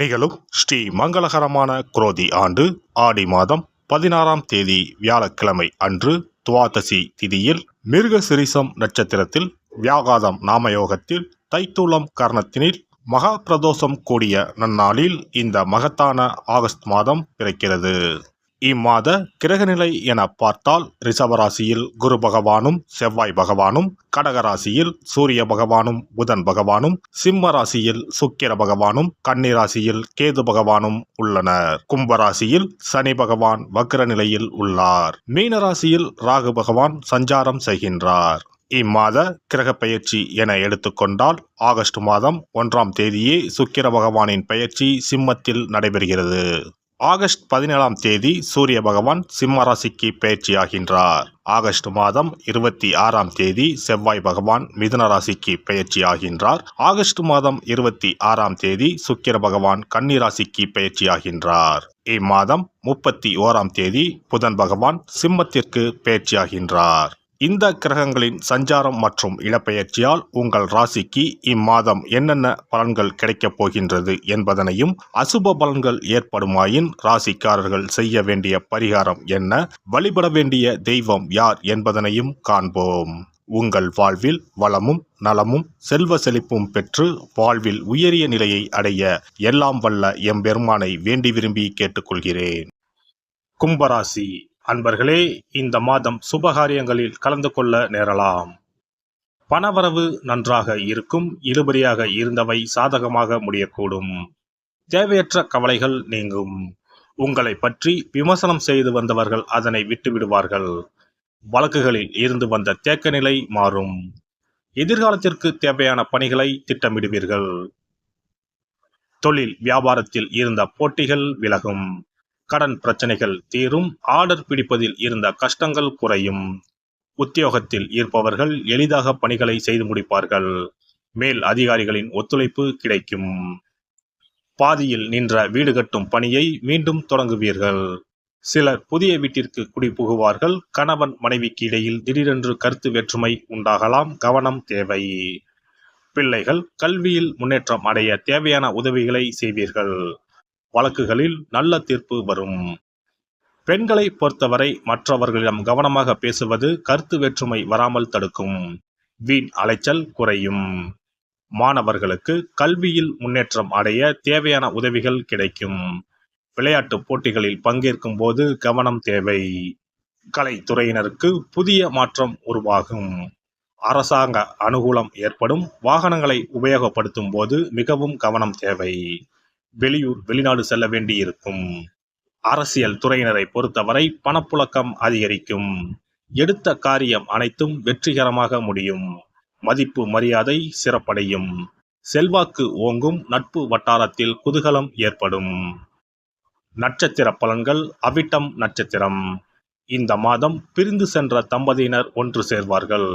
நிகழும் ஸ்ரீ மங்களகரமான குரோதி ஆண்டு ஆடி மாதம் 16ஆம் தேதி வியாழக்கிழமை அன்று துவாதசி திதியில் மிருகசிரிசம் நட்சத்திரத்தில் வியாகாதம் நாமயோகத்தில் தைத்தூலம் கர்ணத்தினில் மகா பிரதோஷம் கூடிய நன்னாளில் இந்த மகத்தான ஆகஸ்ட் மாதம் பிறக்கிறது. இம்மாத கிரகநிலை என பார்த்தால் ரிஷபராசியில் குரு பகவானும் செவ்வாய் பகவானும், கடகராசியில் சூரிய பகவானும் புதன் பகவானும், சிம்ம ராசியில் சுக்கிர பகவானும், கன்னிராசியில் கேது பகவானும் உள்ளனர். கும்பராசியில் சனி பகவான் வக்ர நிலையில் உள்ளார். மீனராசியில் ராகு பகவான் சஞ்சாரம் செய்கின்றார். இம்மாத கிரக பெயர்ச்சி என எடுத்துக்கொண்டால் ஆகஸ்ட் மாதம் 1ஆம் தேதியே சுக்கிர பகவானின் பெயர்ச்சி சிம்மத்தில் நடைபெறுகிறது. ஆகஸ்ட் 17ஆம் தேதி சூரிய பகவான் சிம்ம ராசிக்கு பெயர்ச்சியாகின்றார். ஆகஸ்ட் மாதம் 26ஆம் தேதி செவ்வாய் பகவான் மிதுன ராசிக்கு பெயர்ச்சியாகின்றார். ஆகஸ்ட் மாதம் 26ஆம் தேதி சுக்கிர பகவான் கன்னி ராசிக்கு பெயர்ச்சியாகின்றார். இம்மாதம் 31ஆம் தேதி புதன் பகவான் சிம்மத்திற்கு பெயர்ச்சியாகின்றார். இந்த கிரகங்களின் சஞ்சாரம் மற்றும் இடப்பெயர்ச்சியால் உங்கள் ராசிக்கு இம்மாதம் என்னென்ன பலன்கள் கிடைக்கப் போகின்றது என்பதனையும், அசுப பலன்கள் ஏற்படுமாயின் ராசிக்காரர்கள் செய்ய வேண்டிய பரிகாரம் என்ன, வழிபட வேண்டிய தெய்வம் யார் என்பதனையும் காண்போம். உங்கள் வாழ்வில் வளமும் நலமும் செல்வ செழிப்பும் பெற்று வாழ்வில் உயரிய நிலையை அடைய எல்லாம் வல்ல எம்பெருமானை வேண்டி விரும்பி கேட்டுக்கொள்கிறேன். கும்பராசி அன்பர்களே, இந்த மாதம் சுபகாரியங்களில் கலந்து கொள்ள நேரலாம். பணவரவு நன்றாக இருக்கும். இழுபறியாக இருந்தவை சாதகமாக முடியக்கூடும். தேவையற்ற கவலைகள் நீங்கும். உங்களை பற்றி விமர்சனம் செய்து வந்தவர்கள் அதனை விட்டுவிடுவார்கள். வழக்குகளில் இருந்து வந்த தேக்க நிலை மாறும். எதிர்காலத்திற்கு தேவையான பணிகளை திட்டமிடுவீர்கள். தொழில் வியாபாரத்தில் இருந்த போட்டிகள் விலகும். கடன் பிரச்சனைகள் தீரும். ஆர்டர் பிடிப்பதில் இருந்த கஷ்டங்கள் குறையும். உத்தியோகத்தில் இருப்பவர்கள் எளிதாக பணிகளை செய்து முடிப்பார்கள். மேல் அதிகாரிகளின் ஒத்துழைப்பு கிடைக்கும். பாதியில் நின்ற வீடு கட்டும் பணியை மீண்டும் தொடங்குவீர்கள். சிலர் புதிய வீட்டிற்கு குடிபுகுவார்கள். கணவன் மனைவிக்கு இடையில் திடீரென்று கருத்து வேற்றுமை உண்டாகலாம். கவனம் தேவை. பிள்ளைகள் கல்வியில் முன்னேற்றம் அடைய தேவையான உதவிகளை செய்வீர்கள். வழக்குகளில் நல்ல தீர்ப்பு வரும். பெண்களை பொறுத்தவரை மற்றவர்களிடம் கவனமாக பேசுவது கருத்து வேற்றுமை வராமல் தடுக்கும். வீண் அலைச்சல் குறையும். மாணவர்களுக்கு கல்வியில் முன்னேற்றம் அடைய தேவையான உதவிகள் கிடைக்கும். விளையாட்டு போட்டிகளில் பங்கேற்கும் போது கவனம் தேவை. கலைத்துறையினருக்கு புதிய மாற்றம் உருவாகும். அரசாங்க அனுகூலம் ஏற்படும். வாகனங்களை உபயோகப்படுத்தும் போது மிகவும் கவனம் தேவை. வெளியூர் வெளிநாடு செல்ல வேண்டி இருக்கும். அரசியல் துறையினரை பொறுத்தவரை பணப்புழக்கம் அதிகரிக்கும். எடுத்த காரியம் அனைத்தும் வெற்றிகரமாக முடியும். மதிப்பு மரியாதை சிறப்படையும். செல்வாக்கு ஓங்கும். நட்பு வட்டாரத்தில் குதூகலம் ஏற்படும். நட்சத்திர பலன்கள். அவிட்டம் நட்சத்திரம். இந்த மாதம் பிரிந்து சென்ற தம்பதியினர் ஒன்று சேர்வார்கள்.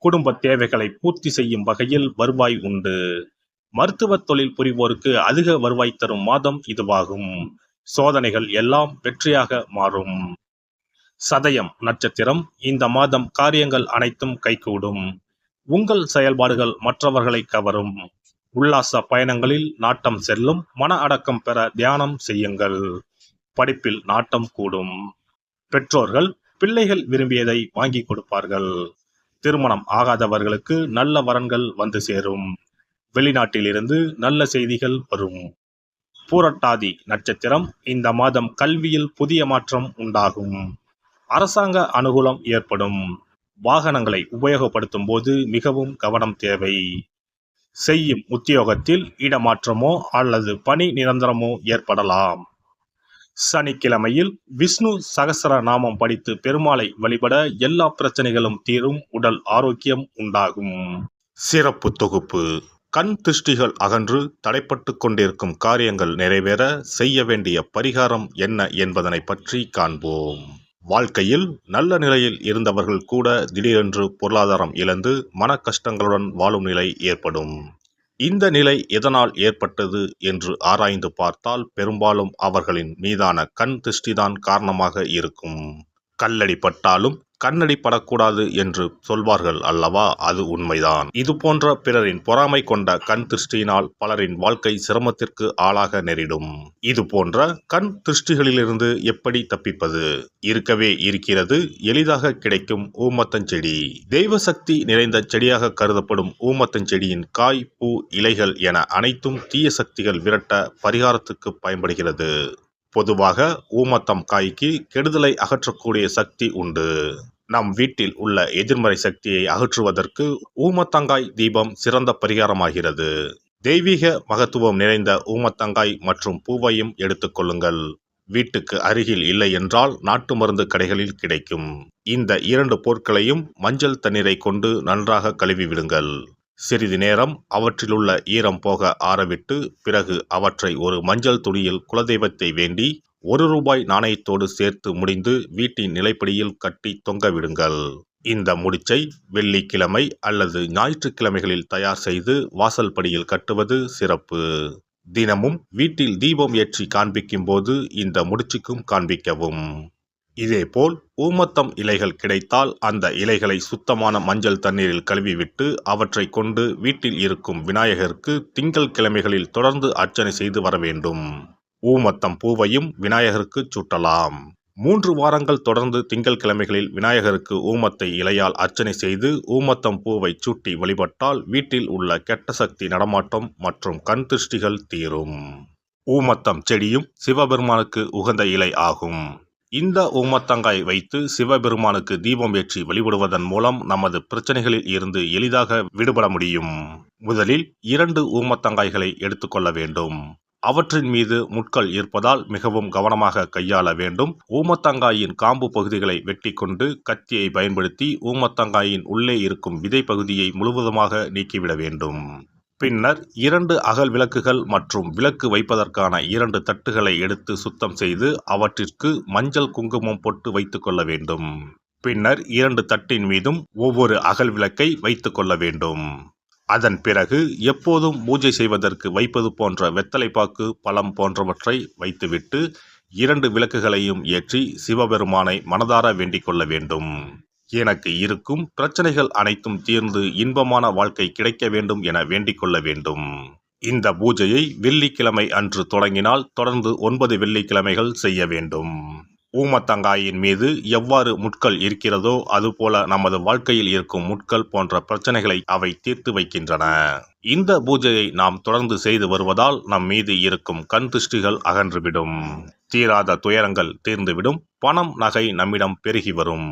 குடும்ப தேவைகளை பூர்த்தி செய்யும் வகையில் வருவாய் உண்டு. மருத்துவ தொழில் புரிவோருக்கு அதிக வருவாய் தரும் மாதம் இதுவாகும். சோதனைகள் எல்லாம் வெற்றியாக மாறும். சதயம் நட்சத்திரம். இந்த மாதம் காரியங்கள் அனைத்தும் கைகூடும். உங்கள் செயல்பாடுகள் மற்றவர்களை கவரும். உல்லாச பயணங்களில் நாட்டம் செல்லும். மன அடக்கம் பெற தியானம் செய்யுங்கள். படிப்பில் நாட்டம் கூடும். பெற்றோர்கள் பிள்ளைகள் விரும்பியதை வாங்கி கொடுப்பார்கள். திருமணம் ஆகாதவர்களுக்கு நல்ல வரன்கள் வந்து சேரும். வெளிநாட்டிலிருந்து நல்ல செய்திகள் வரும். பூரட்டாதி நட்சத்திரம். இந்த மாதம் கல்வியில் புதிய மாற்றம் உண்டாகும். அரசாங்க அனுகூலம் ஏற்படும். வாகனங்களை உபயோகப்படுத்தும் போது மிகவும் கவனம் தேவை. செய்யும் உத்தியோகத்தில் இடமாற்றமோ அல்லது பணி நிரந்தரமோ ஏற்படலாம். சனிக்கிழமையில் விஷ்ணு சகஸ்ர நாமம் படித்து பெருமாளை வழிபட எல்லா பிரச்சனைகளும் தீரும். உடல் ஆரோக்கியம் உண்டாகும். சிறப்பு தொகுப்பு. கண் திருஷ்டிகள் அகன்று தடைப்பட்டு கொண்டிருக்கும் காரியங்கள் நிறைவேற செய்ய வேண்டிய பரிகாரம் என்ன என்பதனை பற்றி காண்போம். வாழ்க்கையில் நல்ல நிலையில் இருந்தவர்கள் கூட திடீரென்று பொருளாதாரம் இழந்து மன கஷ்டங்களுடன் வாழும் நிலை ஏற்படும். இந்த நிலை எதனால் ஏற்பட்டது என்று ஆராய்ந்து பார்த்தால் பெரும்பாலும் அவர்களின் மீதான கண் திருஷ்டிதான் காரணமாக இருக்கும். கல்லடி பட்டாலும் கண்ணடி படக்கூடாது என்று சொல்வார்கள் அல்லவா, அது உண்மைதான். இது போன்ற பிறரின் பொறாமை கொண்ட கண் திருஷ்டியினால் பலரின் வாழ்க்கை சிரமத்திற்கு ஆளாக நேரிடும். இது போன்ற கண் திருஷ்டிகளிலிருந்து எப்படி தப்பிப்பது? இருக்கவே இருக்கிறது எளிதாக கிடைக்கும் ஊமத்தஞ்செடி. தெய்வ சக்தி நிறைந்த செடியாக கருதப்படும் ஊமத்தஞ்செடியின் காய், பூ, இலைகள் என அனைத்தும் தீய சக்திகள் விரட்ட பரிகாரத்துக்கு பயன்படுகிறது. பொதுவாக ஊமத்தம் காய்க்கு கெடுதலை அகற்றக்கூடிய சக்தி உண்டு. நம் வீட்டில் உள்ள எதிர்மறை சக்தியை அகற்றுவதற்கு ஊமத்தங்காய் தீபம் சிறந்த பரிகாரமாகிறது. தெய்வீக மகத்துவம் நிறைந்த ஊமத்தங்காய் மற்றும் பூவையும் எடுத்துக்கொள்ளுங்கள். வீட்டுக்கு அருகில் இல்லை என்றால் நாட்டு மருந்து கடைகளில் கிடைக்கும். இந்த 2 பொருட்களையும் மஞ்சள் தண்ணீரை கொண்டு நன்றாக கழுவி விடுங்கள். சிறிது நேரம் அவற்றிலுள்ள ஈரம் போக ஆறவிட்டு பிறகு அவற்றை ஒரு மஞ்சள் துணியில் குலதெய்வத்தை வேண்டி ₹1 நாணயத்தோடு சேர்த்து முடிந்து வீட்டின் நிலைப்படியில் கட்டி தொங்க விடுங்கள். இந்த முடிச்சை வெள்ளிக்கிழமை அல்லது ஞாயிற்றுக்கிழமைகளில் தயார் செய்து வாசல் படியில் கட்டுவது சிறப்பு. தினமும் வீட்டில் தீபம் ஏற்றி காண்பிக்கும் போது இந்த முடிச்சுக்கும் காண்பிக்கவும். இதேபோல் ஊமத்தம் இலைகள் கிடைத்தால் அந்த இலைகளை சுத்தமான மஞ்சள் தண்ணீரில் கழுவிவிட்டு அவற்றை கொண்டு வீட்டில் இருக்கும் விநாயகருக்கு திங்கள் கிழமைகளில் தொடர்ந்து அர்ச்சனை செய்து வர வேண்டும். ஊமத்தம் பூவையும் விநாயகருக்கு சூட்டலாம். 3 வாரங்கள் தொடர்ந்து திங்கள் கிழமைகளில் விநாயகருக்கு ஊமத்தை இலையால் அர்ச்சனை செய்து ஊமத்தம் பூவை சூட்டி வழிபட்டால் வீட்டில் உள்ள கெட்ட சக்தி நடமாட்டம் மற்றும் கண் திருஷ்டிகள் தீரும். ஊமத்தம் செடியும் சிவபெருமானுக்கு உகந்த இலை ஆகும். இந்த ஊமத்தங்காய் வைத்து சிவபெருமானுக்கு தீபம் ஏற்றி வழிபடுவதன் மூலம் நமது பிரச்சனைகளில் இருந்து எளிதாக விடுபட முடியும். முதலில் 2 ஊமத்தங்காய்களை எடுத்துக்கொள்ள வேண்டும். அவற்றின் மீது முட்கள் இருப்பதால் மிகவும் கவனமாக கையாள வேண்டும். ஊமத்தங்காயின் காம்பு பகுதிகளை வெட்டி கொண்டு கத்தியை பயன்படுத்தி ஊமத்தங்காயின் உள்ளே இருக்கும் விதை பகுதியை முழுவதுமாக நீக்கிவிட வேண்டும். பின்னர் 2 அகல் விளக்குகள் மற்றும் விளக்கு வைப்பதற்கான 2 தட்டுகளை எடுத்து சுத்தம் செய்து அவற்றிற்கு மஞ்சள் குங்குமம் போட்டு வைத்துக் கொள்ள வேண்டும். பின்னர் 2 தட்டின் மீதும் ஒவ்வொரு அகல் விளக்கை வைத்துக் கொள்ள வேண்டும். அதன் பிறகு எப்போதும் பூஜை செய்வதற்கு வைப்பது போன்ற வெத்தலைப்பாக்கு, பழம் போன்றவற்றை வைத்துவிட்டு 2 விளக்குகளையும் ஏற்றி சிவபெருமானை மனதார வேண்டிக் கொள்ள வேண்டும். எனக்கு இருக்கும் பிரச்சனைகள் அனைத்தும் தீர்ந்து இன்பமான வாழ்க்கை கிடைக்க வேண்டும் என வேண்டிக் கொள்ள வேண்டும். இந்த பூஜையை வெள்ளிக்கிழமை அன்று தொடங்கினால் தொடர்ந்து 9 வெள்ளிக்கிழமைகள் செய்ய வேண்டும். ஊமத்தங்காயின் மீது எவ்வாறு முட்கள் இருக்கிறதோ அதுபோல நமது வாழ்க்கையில் இருக்கும் முட்கள் போன்ற பிரச்சனைகளை அவை தீர்த்து வைக்கின்றன. இந்த பூஜையை நாம் தொடர்ந்து செய்து வருவதால் நம் மீது இருக்கும் கண் திருஷ்டிகள் அகன்றுவிடும். தீராத துயரங்கள் தீர்ந்துவிடும். பணம், நகை நம்மிடம் பெருகி வரும்.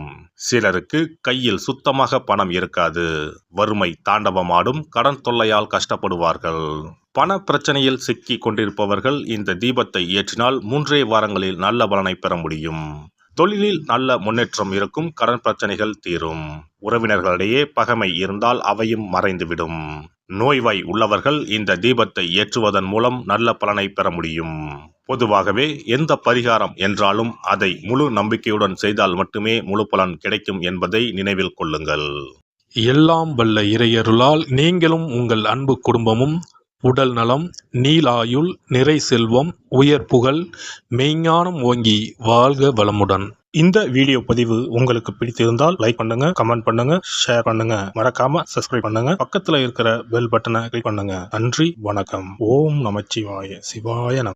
சிலருக்கு கையில் சுத்தமாக பணம் இருக்காது. வறுமை தாண்டவமாடும். கடன் தொல்லையால் கஷ்டப்படுவார்கள். பண பிரச்சனையில் சிக்கி கொண்டிருப்பவர்கள் இந்த தீபத்தை ஏற்றினால் 3 வாரங்களில் நல்ல பலனை பெற முடியும். தொழிலில் நல்ல முன்னேற்றம் இருக்கும். கடன் பிரச்சனைகள் தீரும். உறவினர்களிடையே பகைமை இருந்தால் அவையும் மறைந்துவிடும். நோய்வாய் உள்ளவர்கள் இந்த தீபத்தை ஏற்றுவதன் மூலம் நல்ல பலனை பெற முடியும். பொதுவாகவே எந்த பரிகாரம் என்றாலும் அதை முழு நம்பிக்கையுடன் செய்தால் மட்டுமே முழு பலன் கிடைக்கும் என்பதை நினைவில் கொள்ளுங்கள். எல்லாம் வல்ல இறையருளால் நீங்களும் உங்கள் அன்பு குடும்பமும் உடல் நலம், நீலாயுள், நிறை செல்வம், உயர் புகழ், மெய்ஞானம் ஓங்கி வாழ்க வளமுடன். இந்த வீடியோ பதிவு உங்களுக்கு பிடித்திருந்தால் லைக் பண்ணுங்க, கமெண்ட் பண்ணுங்க, ஷேர் பண்ணுங்க. மறக்காம சப்ஸ்கிரைப் பண்ணுங்க. பக்கத்துல இருக்கிற பெல் பட்டனை கிளிக் பண்ணுங்க. நன்றி, வணக்கம். ஓம் நமச்சிவாய. சிவாய நம.